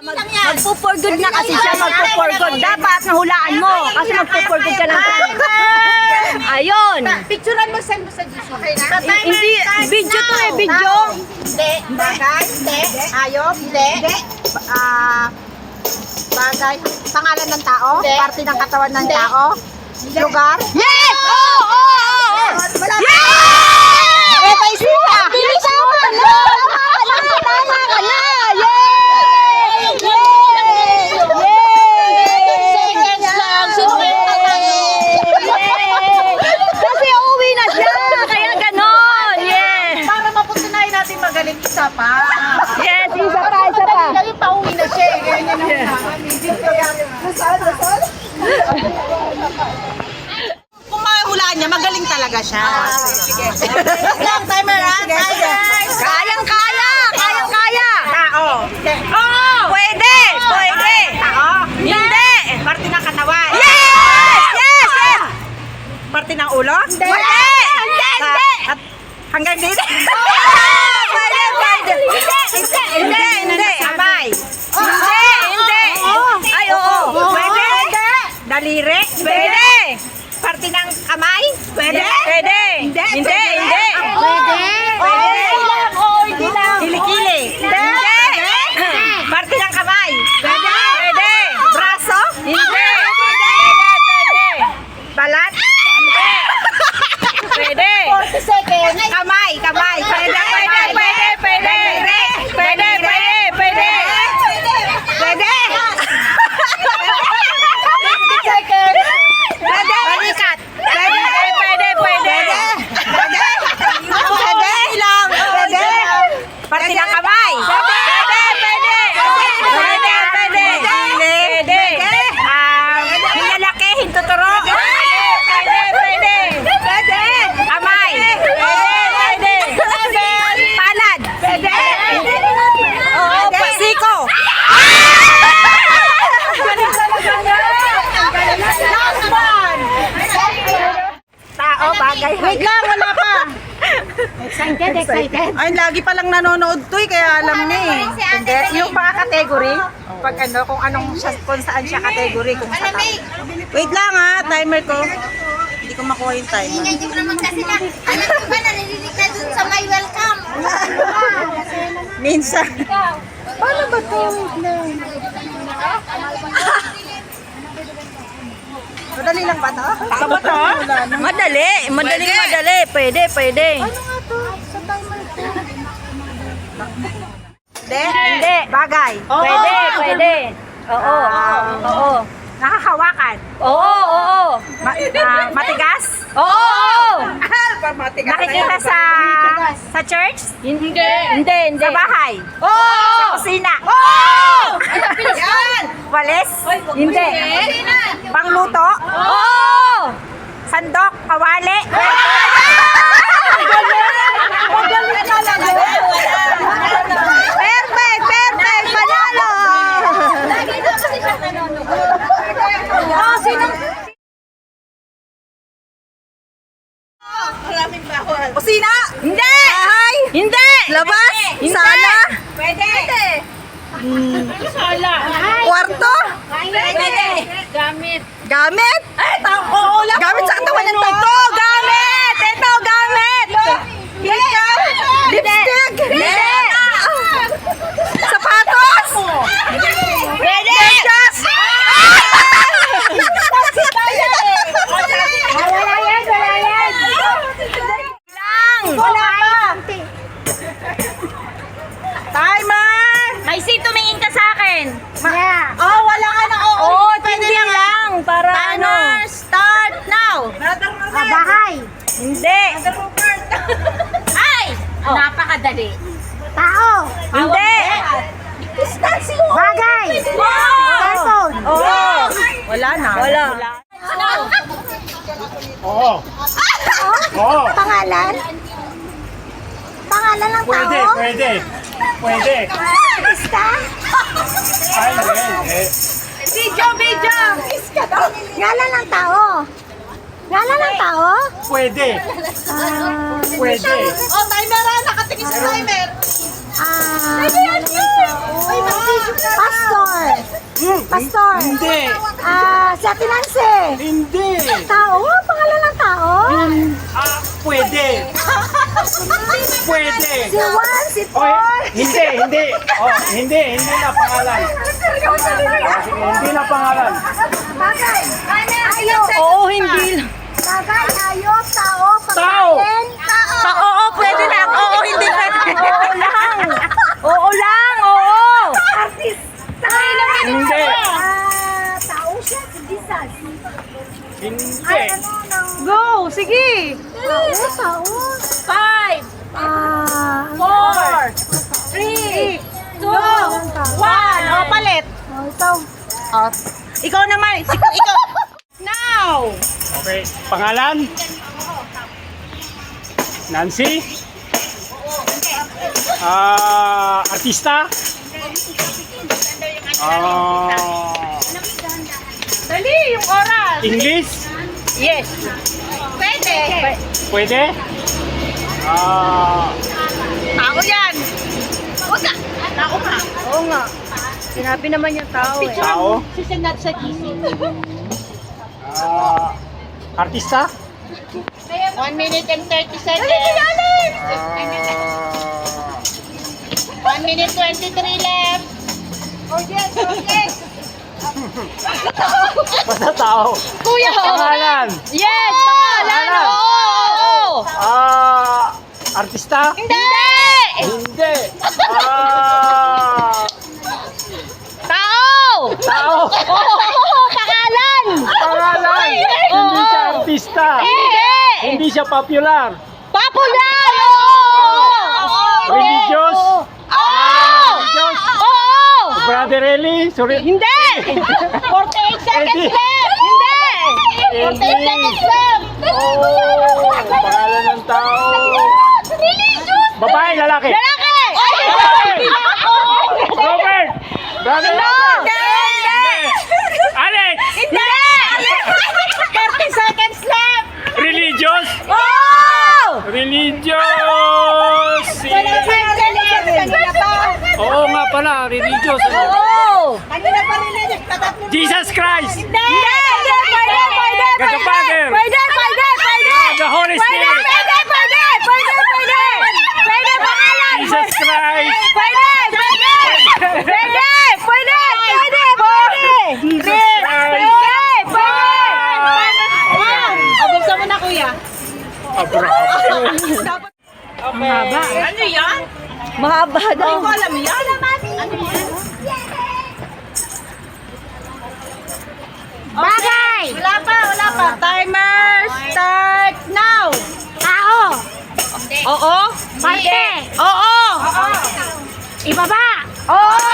Magpo-for good na kasi siya, magpo-for good. Dapat nahulaan mo kasi magpo-for good ka lang. Ayun. Picturean mo, send mo sa GC. Okay na? Hindi, video to eh, video. Hindi. Bagay? Hindi. Ayop? Hindi. Bagay? Pangalan ng tao? Parte ng katawan ng tao? Lugar? Yes! Oo! Yes! Eh, may sila! Bilisan mo! Tama ka na! Yay! Seconds lang. Kasi uuwi na siya! Kaya ganon! Yes! Para mapatunayan natin magaling isa pa. Yes! Isa pa! Ngayon pauwi na siya. Ganyan ang Dasal? Kung mahulaan niya, magaling talaga siya. Sige. Lang, timer ha? Kayang-kaya! Kayang-kaya! Tao. Oo! Pwede! Pwede! Tao. Hindi! Parte ng katawan. Yes! Yes! Yes! Parte ng ulo. Pwede! Hindi! Hindi! At hanggang dito. Pwede! Pwede! Hindi! Hindi! Kamay. Hindi! Hindi! Ay, oo! Pwede. Daliri. Pwede! Parte ng kamay. Pwede. Pwede! Hindi! Hindi! Pwede. Pwede! Hindi lang! Kilikili. Hindi! Parte ng kamay. Pwede! Pwede! Braso. Hindi! Pwede! Balat. Pwede! 40 seconds. Kamay. Kamay. Pwede! Pwede! Pwede! Pwede! Pwede! Pwede! Pwede! Pwede. 50 seconds. Pwede. Balikat. Pwede. Pwede! Pwede! Pwede. Pwede lang. Pwede. Parte ng kamay. Pwede! Pwede! Pwede! Pwede! Pwede! Hinalaki, hintuturo. Pwede! Pwede! Pwede. Kamay. Pwede! Palad. Pwede. Oo, Siko. Last one. Tao, bagay. Wait lang, wala pa. Excited! Ay, lagi palang nanonood to eh, kaya alam niya eh. Hindi, yung mga category, pag ano, kung saan siya category, kung saan. Wait lang ha, timer ko. Hindi ko makuha yung timer. Hindi mo naman kasi na, ano ko ba, narinig na dun sa my welcome. Minsan. Paano ba to? Madali lang ba to? Baka ba to? Madali! Madali! Pwede! Pwede! Ano nga to? Sa timer ko. Hindi. Hindi! Bagay. Pwede! Pwede! Oo! Oo! Nakakawakan. Oo! Matigas. Oo! Matigas. Nakikita sa church? Hindi! Hindi! Sa bahay? Oo! Sa kusina? Oo! Yan! Walis? Hindi! Pangluto? Oo! Sandok? Kawali? Perfect! Perfect! Panalo! Lagi daw kasi siya nanonood. Oh, sino? Kusina? Hindi! Bahay? Hindi! Labas? Hindi! Sala? Pwede. Kwarto? Pwede. Gamit? Gamit sa katawan ng tao? Gamit! Ito, gamit! Makeup? Lipstick? Hindi! Sapatos? Pwede! Medyas? Wala yan. Lang! Wala pa! Timer! May si tumingin ka sa akin! Oh, wala ka na. Oo! Tindi lang! Para ano? Start now! Bahay. Hindi! Ay! Napakadali. Tao. Hindi! Bagay. Cellphone. Oo! Wala na. Wala! Pangalan? Pangalan ng Pwede, tao? pwede. Pwede. Artista? Ay, eh. Video! Ngalan ng tao? Ngalan ng tao? Pwede. Pwede. Oh, timer ha! Nakatingin sa timer! Pasko? Pastor. Hindi. Si Ate Nancy. Hindi. Tao? Pangalan ng tao? Pwede. Pwede. Si Juan, si Oh, Paul. hindi. Oh, hindi na pangalan. Sige, hindi na pangalan. Bagay. Ayok. Oo, hindi. Bagay, ayok, tao, Tao. pagkain. Oo, pwede lang. Oo, hindi pwede. Oo lang. Oo lang, oo. Artista. Hindi. Tao siya, si Jesus. Hindi. Ay, ano nang... Go, sige. Tao. 5, 4, 3, 2, 1. O, palit. Ito. O, ikaw naman. Ikaw. Now. Okay. Pangalan? Nancy? Artista? Dali, yung oras. English? Yes. Pwede. Pwede? Tao yan. Huwag ka. Tao ka. Oo nga. Sinabi naman yung tao eh. Tao? Sisinat sa GC. Artista? 1 minute and 30 seconds. 1 minute 23 left. Oh yes. Basta tao. Kuya. Pangalan? Yes, pangalan. Oo. Artista? Hindi. Hindi. Tao. Tao? Oo, pangalan. Pangalan? Hindi siya artista. Hindi siya popular. Popular. Oo. Religious? Religious? Oo. Brother Eli? Sorry. Hindi. 48 seconds left. Hindi. 48 seconds left. Pangalan ng tao. Babae, lalaki? Lalaki. Robert! Brother Robert! Alex! Hindi. 30 seconds left. Religious? Oh! Religious! Oo nga pala, religious. Jesus Christ! God the Father! The Holy Spirit! Jesus Christ! Buksan mo na, kuya. Abraham. Mahaba. Ano yan? Mahaba daw. Hindi ko alam yan. Ano yan? Bagay. Wala pa. Timer start now. Tao. Oo? Parte. Oo. Ibaba. Oo.